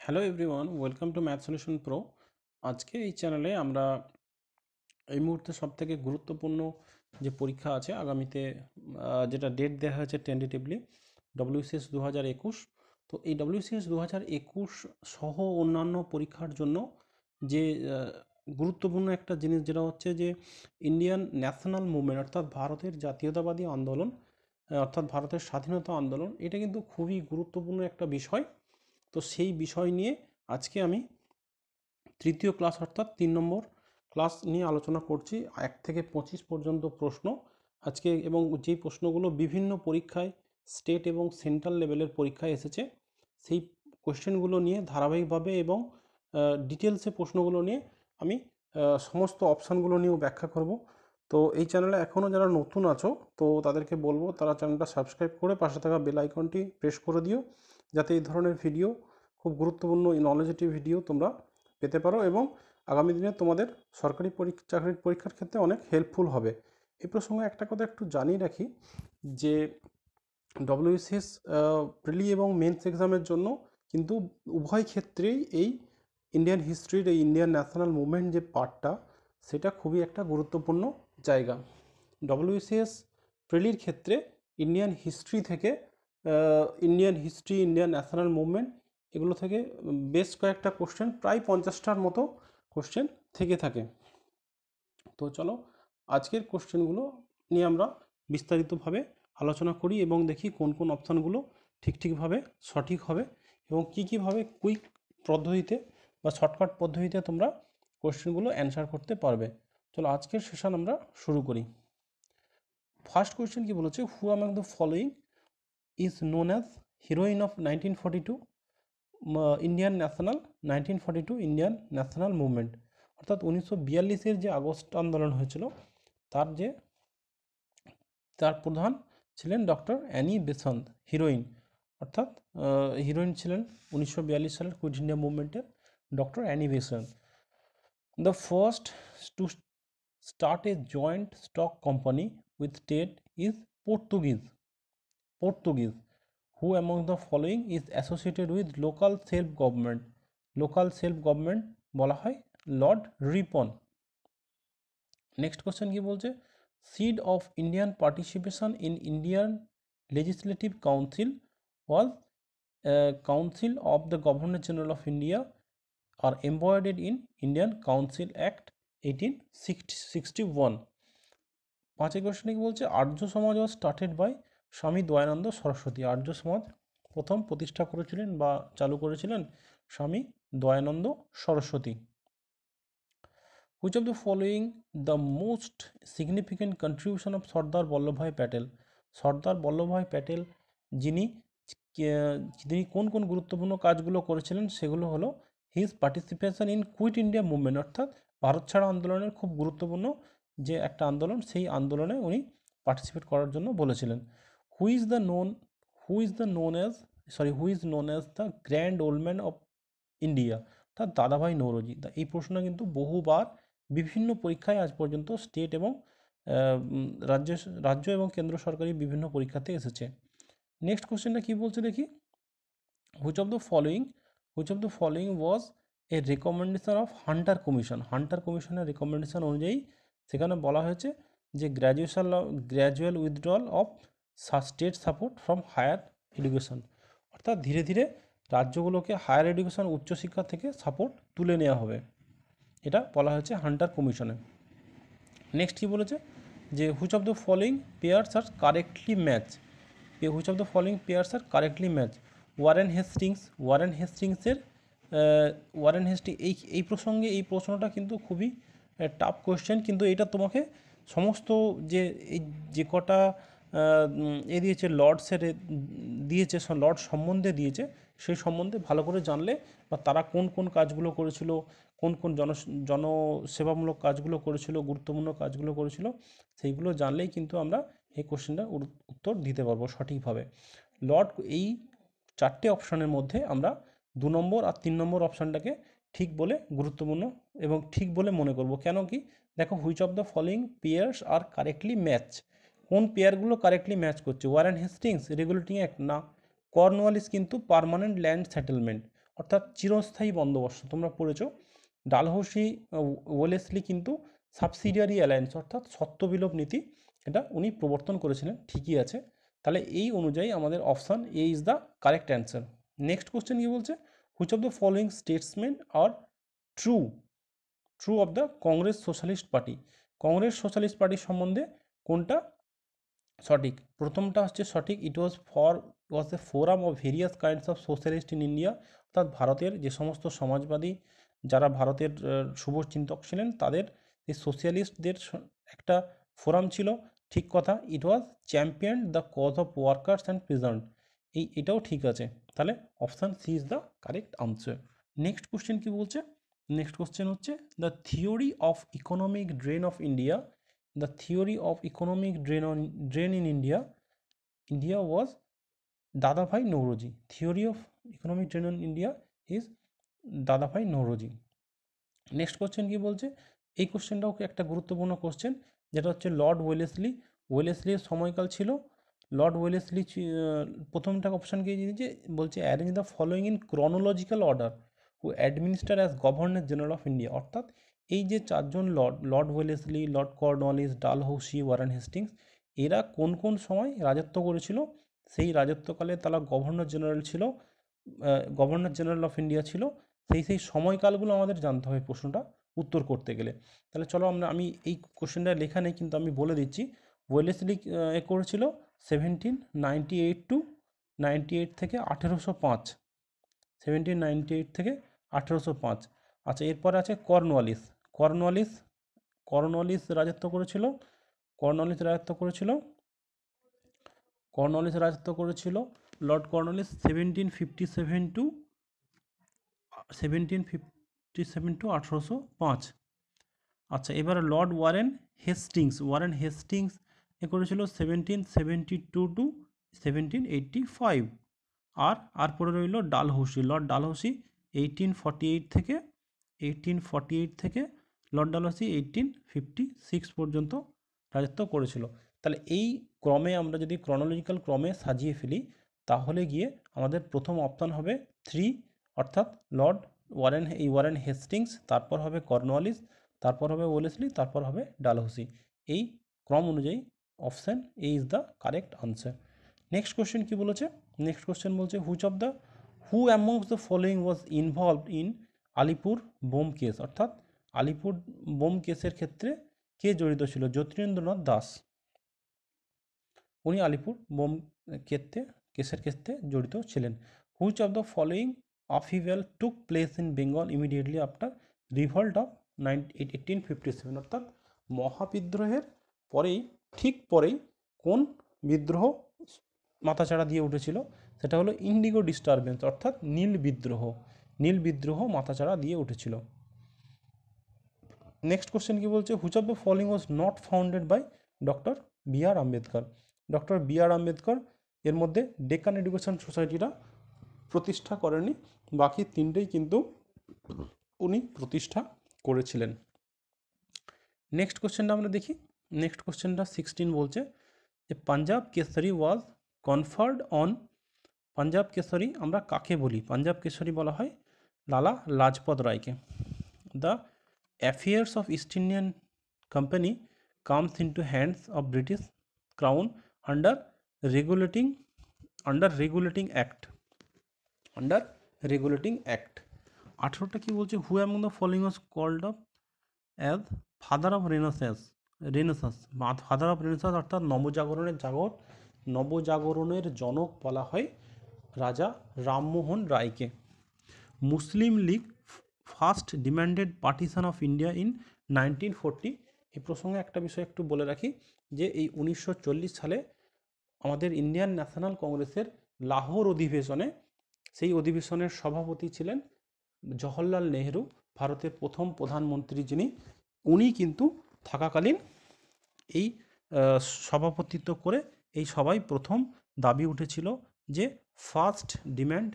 Hello everyone, welcome to math solution pro. আজকে এই চ্যানেলে আমরা এই মুহূর্তে সবথেকে গুরুত্বপূর্ণ যে পরীক্ষা আছে আগামীতে, যেটা ডেট দেওয়া হয়েছে টেন্টেটিভলি, ডব্লিউসিএস 2021। তো এই ডব্লিউসিএস 2021 সহ অন্যান্য পরীক্ষার জন্য যে গুরুত্বপূর্ণ একটা জিনিস, যেটা হচ্ছে যে ইন্ডিয়ান ন্যাশনাল মুভমেন্ট, অর্থাৎ ভারতের জাতীয়তাবাদী আন্দোলন, অর্থাৎ ভারতের স্বাধীনতা আন্দোলন, এটা কিন্তু খুবই গুরুত্বপূর্ণ একটা বিষয়। তো সেই বিষয় নিয়ে আজকে আমি তৃতীয় ক্লাস অর্থাৎ 3 নম্বর ক্লাস নিয়ে আলোচনা করছি। 1 থেকে 25 পর্যন্ত প্রশ্ন আজকে, এবং যেই প্রশ্নগুলো বিভিন্ন পরীক্ষায়, স্টেট এবং সেন্ট্রাল লেভেলের পরীক্ষায় এসেছে, সেই কোশ্চেনগুলো নিয়ে ধারাবাহিকভাবে এবং ডিটেলসে প্রশ্নগুলো নিয়ে আমি সমস্ত অপশানগুলো নিয়েও ব্যাখ্যা করব। তো এই চ্যানেলে এখনও যারা নতুন আছো, তো তাদেরকে বলবো তারা চ্যানেলটা সাবস্ক্রাইব করে পাশে থাকা বেল আইকনটি প্রেস করে দিও, যাতে এই ধরনের ভিডিও, খুব গুরুত্বপূর্ণ নলেজেটিভ ভিডিও তোমরা পেতে পারো এবং আগামী দিনে তোমাদের সরকারি চাকরির পরীক্ষার ক্ষেত্রে অনেক হেল্পফুল হবে। এই প্রসঙ্গে একটা কথা একটু জানিয়ে রাখি যে ডব্লিউবিসিএস প্রিলি এবং মেন্স এক্সামের জন্য কিন্তু উভয় ক্ষেত্রেই এই ইন্ডিয়ান হিস্ট্রির, এই ইন্ডিয়ান ন্যাশনাল মুভমেন্ট যে পার্টটা, সেটা খুবই একটা গুরুত্বপূর্ণ জায়গা। ডব্লিউবিসিএস প্রিলির ক্ষেত্রে ইন্ডিয়ান হিস্ট্রি থেকে, ইন্ডিয়ান ন্যাশনাল মুভমেন্ট, এগুলো থেকে বেশ কয়েকটা কোশ্চেন, প্রায় 50টার মতো কোশ্চেন থেকে থাকে। তো চলো আজকের কোশ্চেনগুলো নিয়ে আমরা বিস্তারিতভাবে আলোচনা করি এবং দেখি কোন কোন অপশানগুলো ঠিকভাবে সঠিক হবে এবং কীভাবে কুইক পদ্ধতিতে বা শর্টকাট পদ্ধতিতে তোমরা কোশ্চেনগুলো অ্যান্সার করতে পারবে। চলো আজকের সেশন আমরা শুরু করি। ফার্স্ট কোয়েশ্চেন কি বলেছে, who among the following is known as heroine of 1942 Indian national movement, অর্থাৎ 1942-এর যে আগস্ট আন্দোলন হয়েছিল, তার প্রধান ছিলেন ডক্টর অ্যানি বেসান্ত। হিরোইন অর্থাৎ হিরোইন ছিলেন 1942 সালের কুইট ইন্ডিয়া মুভমেন্টের doctor Annie Besant. The first to start a joint stock company with state is Portuguese. Who among the following is associated with local self government বলা হয় Lord Ripon. Next question কি বলছে, seed of Indian participation in Indian legislative council was council of the governor general of India are embodied in Indian council act 1861। পাঁচের কোশ্চেনে কি বলছে, আর্য সমাজ was started by স্বামী দয়ানন্দ সরস্বতী। আর্য সমাজ প্রথম প্রতিষ্ঠা করেছিলেন বা চালু করেছিলেন Swami Dayanand Saraswati. Which of the following the most significant contribution of Sardar Vallabhbhai Patel. Sardar Vallabhbhai Patel যিনি কোন কোন গুরুত্বপূর্ণ কাজগুলো করেছিলেন, সেগুলো হলো his participation in quit India movement, অর্থাৎ ভারত ছাড়া আন্দোলনের খুব গুরুত্বপূর্ণ যে একটা আন্দোলন, সেই আন্দোলনে উনি পার্টিসিপেট করার জন্য বলেছিলেন। Who is known as the grand old man of India, অর্থাৎ দাদাভাই নৌরোজি। এই প্রশ্নটা কিন্তু বহুবার বিভিন্ন পরীক্ষায় আজ পর্যন্ত স্টেট এবং রাজ্য এবং কেন্দ্র সরকারি বিভিন্ন পরীক্ষাতে এসেছে। নেক্সট কোশ্চেনটা কী বলছে দেখি, which of the following was a recommendation of Hunter Commission. Hunter কমিশনের রেকমেন্ডেশন অনুযায়ী সেখানে বলা হয়েছে যে gradual withdrawal of state support from higher education, অর্থাৎ ধীরে ধীরে রাজ্যগুলোকে হায়ার এডুকেশন, উচ্চশিক্ষা থেকে সাপোর্ট তুলে নেওয়া হবে, এটা বলা হয়েছে হান্টার কমিশনে। নেক্সট কী বলেছে যে which of the following pairs are correctly match. Warren Hastings এই প্রসঙ্গে এই প্রশ্নটা কিন্তু খুবই টাফ কোয়েশ্চেন, কিন্তু এটা তোমাকে সমস্ত যে কটা দিয়েছে, লর্ড সম্বন্ধে দিয়েছে, সেই সম্বন্ধে ভালো করে জানলে, বা তারা কোন কোন কাজগুলো করেছিল, কোন কোন জনসেবামূলক কাজগুলো করেছিল, গুরুত্বপূর্ণ কাজগুলো করেছিল, সেইগুলো জানলেই কিন্তু আমরা এই কোশ্চেনটার উত্তর দিতে পারবো সঠিকভাবে। এই 4টে অপশানের মধ্যে আমরা 2 নম্বর আর 3 নম্বর অপশানটাকে ঠিক বলে গুরুত্বপূর্ণ এবং ঠিক বলে মনে করব। কেন কি, দেখো, which of the following pairs are correctly match, কোন পেয়ারগুলো কারেক্টলি ম্যাচ করছে। ওয়ারেন হেস্টিংস রেগুলেটিং অ্যাক্ট না, কর্নওয়ালিস কিন্তু পার্মানেন্ট ল্যান্ড সেটেলমেন্ট, অর্থাৎ চিরস্থায়ী বন্দোবস্ত, তোমরা পড়েছো। ডালহৌসি ওয়েলেসলি কিন্তু সাবসিডিয়ারি অ্যালায়েন্স অর্থাৎ সত্ত্ববিলোপ নীতি এটা উনি প্রবর্তন করেছিলেন, ঠিকই আছে। তাহলে এই অনুযায়ী আমাদের option A is the correct answer. Next question কি বলছে, which of the following statements are true of the Congress socialist party, Congress socialist পার্টির সম্বন্ধে কোনটা সঠিক? প্রথমটা হচ্ছে সঠিক, was a forum of various kinds of socialist in India, অর্থাৎ ভারতের যে সমস্ত সমাজবাদী যারা ভারতের শুভ চিন্তক ছিলেন তাদের এই সোশ্যালিস্টদের একটা ফোরাম ছিল, ঠিক কথা। It was champion the cause of workers and peasant, এটাও ঠিক আছে। তাহলে option C is the correct answer. Next question কি বলছে, নেক্সট কোশ্চেন হচ্ছে the theory of economic drain of India, the theory of economic drain in India was Dadabhai Nauroji. Theory of economic drain in India is Dadabhai Nauroji. Next question কি বলছে, এই কোশ্চেনটাও একটা গুরুত্বপূর্ণ question, যেটা হচ্ছে Lord ওয়েলেসলির সময়কাল ছিল। লর্ড ওয়েলেসলি প্রথমটা অপশান কি দিয়েছে, বলছে arrange the following in chronological order who administer as governor general of India, অর্থাৎ এই যে চারজন Lord Wellesley, Lord Cornwallis, Dalhousie, Warren Hastings, এরা কোন কোন সময় রাজত্ব করেছিল, সেই রাজত্বকালে তারা গভর্নর জেনারেল ছিল, গভর্নর জেনারেল অফ ইন্ডিয়া ছিল, সেই সময়কালগুলো আমাদের জানতে হবে প্রশ্নটা উত্তর করতে গেলে। তাহলে চলো আমি এই কোশ্চেনটা লেখা নেই কিন্তু আমি বলে দিচ্ছি। ওয়েলেসলি করেছিল 1798 টু 98 থেকে 1805, 1798 থেকে 1805। আচ্ছা, এরপরে আছে কর্নওয়ালিস রাজত্ব করেছিল, কর্নওয়ালিস রাজত্ব করেছিল লর্ড কর্নওয়ালিস 1757 টু 1805। আচ্ছা, এবার লর্ড ওয়ারেন হেস্টিংস করেছিল 1772 টু 1785। আর পরে রইল লর্ড ডালহৌসি 1848 থেকে লর্ড ডালহৌসি 1856 পর্যন্ত রাজত্ব করেছিল। তাহলে এই ক্রমে আমরা যদি ক্রনোলজিক্যাল ক্রমে সাজিয়ে ফেলি তাহলে গিয়ে আমাদের প্রথম অপশান হবে 3, অর্থাৎ ওয়ারেন হেস্টিংস, তারপর হবে কর্নওয়ালিস, তারপর হবে ওয়েলেসলি, তারপর হবে ডালহৌসি। এই ক্রম অনুযায়ী option A is the correct answer. Next question কি বলেছে, নেক্সট কোশ্চেন বলছে who amongst the following was involved in Alipore bomb case, অর্থাৎ আলিপুর বোম কেসের ক্ষেত্রে কে জড়িত ছিল? জ্যোতিরিন্দ্রনাথ দাস, উনি আলিপুর বোম কেসের ক্ষেত্রে জড়িত ছিলেন। Which of the following upheaval took place in Bengal immediately after revolt of 1857, অর্থাৎ মহাবিদ্রোহের পরেই কোন বিদ্রোহ মাথাচাড়া দিয়ে উঠেছিল? সেটা হলো ইন্ডিগো ডিস্টারবেন্স, অর্থাৎ নীল বিদ্রোহ মাথাচাড়া দিয়ে উঠেছিল। নেক্সট কোশ্চেন কি বলছে, which of the following was not founded by doctor B R Ambedkar, doctor B R Ambedkar এর মধ্যে ডেকান এডুকেশন সোসাইটিটা প্রতিষ্ঠা করেনি, বাকি তিনটেই কিন্তু উনি প্রতিষ্ঠা করেছিলেন। নেক্সট কোশ্চেনটা আমরা দেখি, নেক্সট কোশ্চেনটা 16 বলছে যে পাঞ্জাব কেসরি ওয়াজ কনফার্ড অন, পাঞ্জাব কেসরি আমরা কাকে বলি? পাঞ্জাব কেসরি বলা হয় লালা লাজপত রায়কে। The affairs of east Indian company comes into hands of British crown under regulating act, under regulating act. 18টা কি বলছে, who among the following was called of as father of renaissance, father of renaissance অর্থাৎ নবজাগরণের জনক বলা হয় রাজা রামমোহন রায়কে। Muslim League first demanded partition of India in 1940। এই প্রসঙ্গে একটা বিষয় একটু বলে রাখি যে এই 1940 সালে আমাদের ইন্ডিয়ান ন্যাশনাল কংগ্রেসের লাহোর অধিবেশনে, সেই অধিবেশনের সভাপতি ছিলেন জওহরলাল নেহরু, ভারতের প্রথম প্রধানমন্ত্রী যিনি, উনি কিন্তু থাকাকালীন এই সভাপতিত্ব করে এই সভায় প্রথম দাবি উঠেছিল যে first demand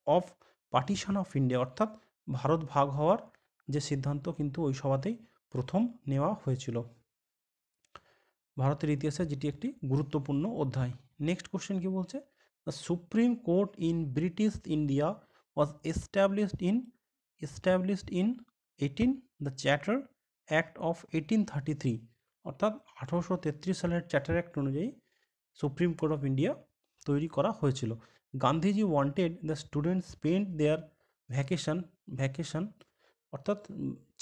of partition of India, অর্থাৎ ভারত ভাগ হওয়ার যে সিদ্ধান্ত কিন্তু ওই সভাতেই প্রথম নেওয়া হয়েছিল। ভারতের ইতিহাসে যেটি একটি গুরুত্বপূর্ণ অধ্যায়। নেক্সট কোশ্চেন কি বলছে, the supreme court in British India was established in 18 the Charter Act of 1833 অর্থাৎ 1833 সালের চার্টার অ্যাক্ট অনুযায়ী সুপ্রিম কোর্ট অফ ইন্ডিয়া তৈরি করা হয়েছিল। Gandhiji wanted the student spend there vacation অর্থাৎ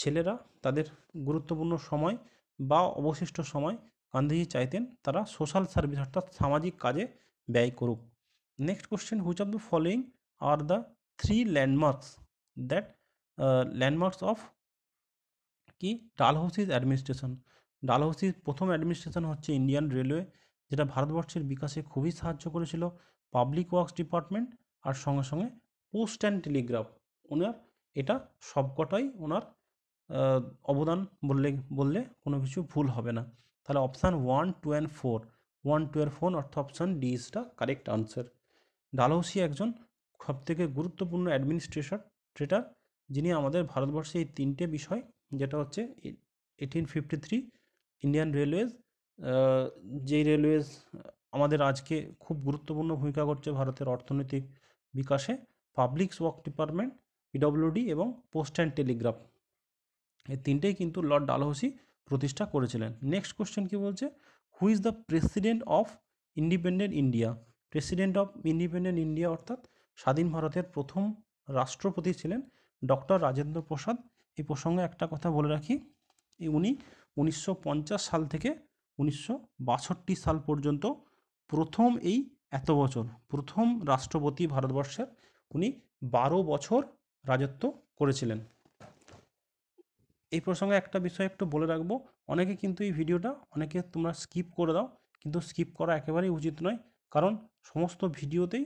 ছেলেরা তাদের গুরুত্বপূর্ণ সময় বা অবশিষ্ট সময় গান্ধীজি চাইতেন তারা সোশ্যাল সার্ভিস অর্থাৎ সামাজিক কাজে ব্যয় করুক। Next question, which of the following are the three landmarks of কি ডালহৌসির অ্যাডমিনিস্ট্রেশন। ডালহৌসির প্রথম অ্যাডমিনিস্ট্রেশন হচ্ছে ইন্ডিয়ান রেলওয়ে, যেটা ভারতবর্ষের বিকাশে খুবই সাহায্য করেছিল। পাবলিক ওয়ার্কস ডিপার্টমেন্ট আর সঙ্গে সঙ্গে পোস্ট অ্যান্ড টেলিগ্রাফ, ওনার এটা সবকটাই ওনার অবদান বললে কোনো কিছু ভুল হবে না। তাহলে অপশান 1, 2 and 4 1, 2 আর 4 অর্থাৎ option D is the correct answer. Dalhousie একজন সবথেকে গুরুত্বপূর্ণ অ্যাডমিনিস্ট্রেটর, যিনি আমাদের ভারতবর্ষে এই তিনটে বিষয়, যেটা হচ্ছে 1853 ইন্ডিয়ান রেলওয়েজ, যেই রেলওয়েজ আমাদের আজকে খুব গুরুত্বপূর্ণ ভূমিকা করছে ভারতের অর্থনৈতিক বিকাশে, পাবলিক ওয়ার্ক ডিপার্টমেন্ট পিডব্লিউডি এবং পোস্ট অ্যান্ড টেলিগ্রাফ, এই তিনটেই কিন্তু লর্ড ডালহৌসি প্রতিষ্ঠা করেছিলেন। নেক্সট কোশ্চেন কি বলছে, who is the president of independent India. President of independent India অর্থাৎ স্বাধীন ভারতের প্রথম রাষ্ট্রপতি ছিলেন ডক্টর রাজেন্দ্র প্রসাদ। এই প্রসঙ্গে একটা কথা বলে রাখি, উনি 1950 সাল থেকে 1962 সাল পর্যন্ত প্রথম রাষ্ট্রপতি ভারতবর্ষের, উনি 12 বছর রাজত্ব করেছিলেন। এই প্রসঙ্গে একটা বিষয় একটু বলে রাখবো, অনেকে কিন্তু এই ভিডিওটা তোমরা স্কিপ করে দাও, কিন্তু স্কিপ করা একেবারেই উচিত নয়, কারণ সমস্ত ভিডিওতেই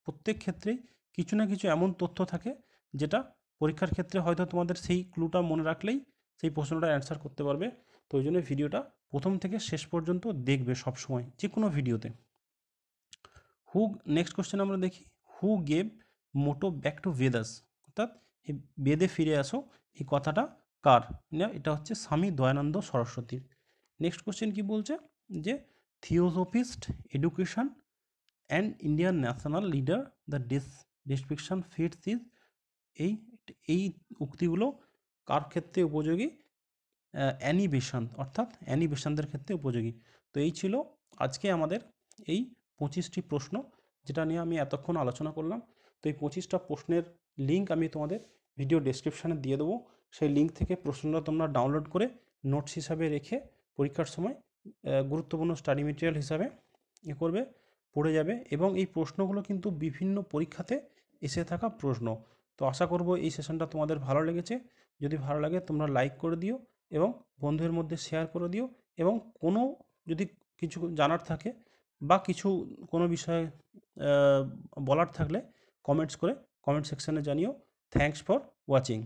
প্রত্যেক ক্ষেত্রেই কিছু না কিছু এমন তথ্য থাকে যেটা পরীক্ষার ক্ষেত্রে হয়তো তোমাদের সেই ক্লুটা মনে রাখলেই সেই প্রশ্নটা অ্যান্সার করতে পারবে। তো ওই জন্য ভিডিওটা প্রথম থেকে শেষ পর্যন্ত দেখবে সবসময়, যে কোনো ভিডিওতে। নেক্সট কোশ্চেন আমরা দেখি, who gave motto back to Vedas, অর্থাৎ এই বেদে ফিরে আসো এই কথাটা কার না, এটা হচ্ছে স্বামী দয়ানন্দ সরস্বতীর। নেক্সট কোশ্চেন কি বলছে, যে theosophist education and Indian national leader the description fits is, এই উক্তিগুলো কার ক্ষেত্রে উপযোগী, অ্যানিবেশন অর্থাৎ অ্যানিবেশনদের ক্ষেত্রে উপযোগী। তো এই ছিল আজকে আমাদের এই 25টি প্রশ্ন, যেটা নিয়ে আমি এতক্ষণ আলোচনা করলাম। তো এই 25টা প্রশ্নের লিঙ্ক আমি তোমাদের ভিডিও ডেসক্রিপশানে দিয়ে দেবো। সেই লিঙ্ক থেকে প্রশ্নটা তোমরা ডাউনলোড করে নোটস হিসাবে রেখে পরীক্ষার সময় গুরুত্বপূর্ণ স্টাডি মেটেরিয়াল হিসাবে পড়ে যাবে। এবং এই প্রশ্নগুলো কিন্তু বিভিন্ন পরীক্ষাতে এসে থাকা প্রশ্ন। তো আশা করব এই সেশনটা তোমাদের ভালো লেগেছে। যদি ভালো লাগে তোমরা লাইক করে দিও এবং বন্ধুদের মধ্যে শেয়ার করে দিও, এবং যদি কিছু জানার থাকে বা কোনো বিষয়ে বলার থাকলে কমেন্ট সেকশানে জানিও। Thanks for watching.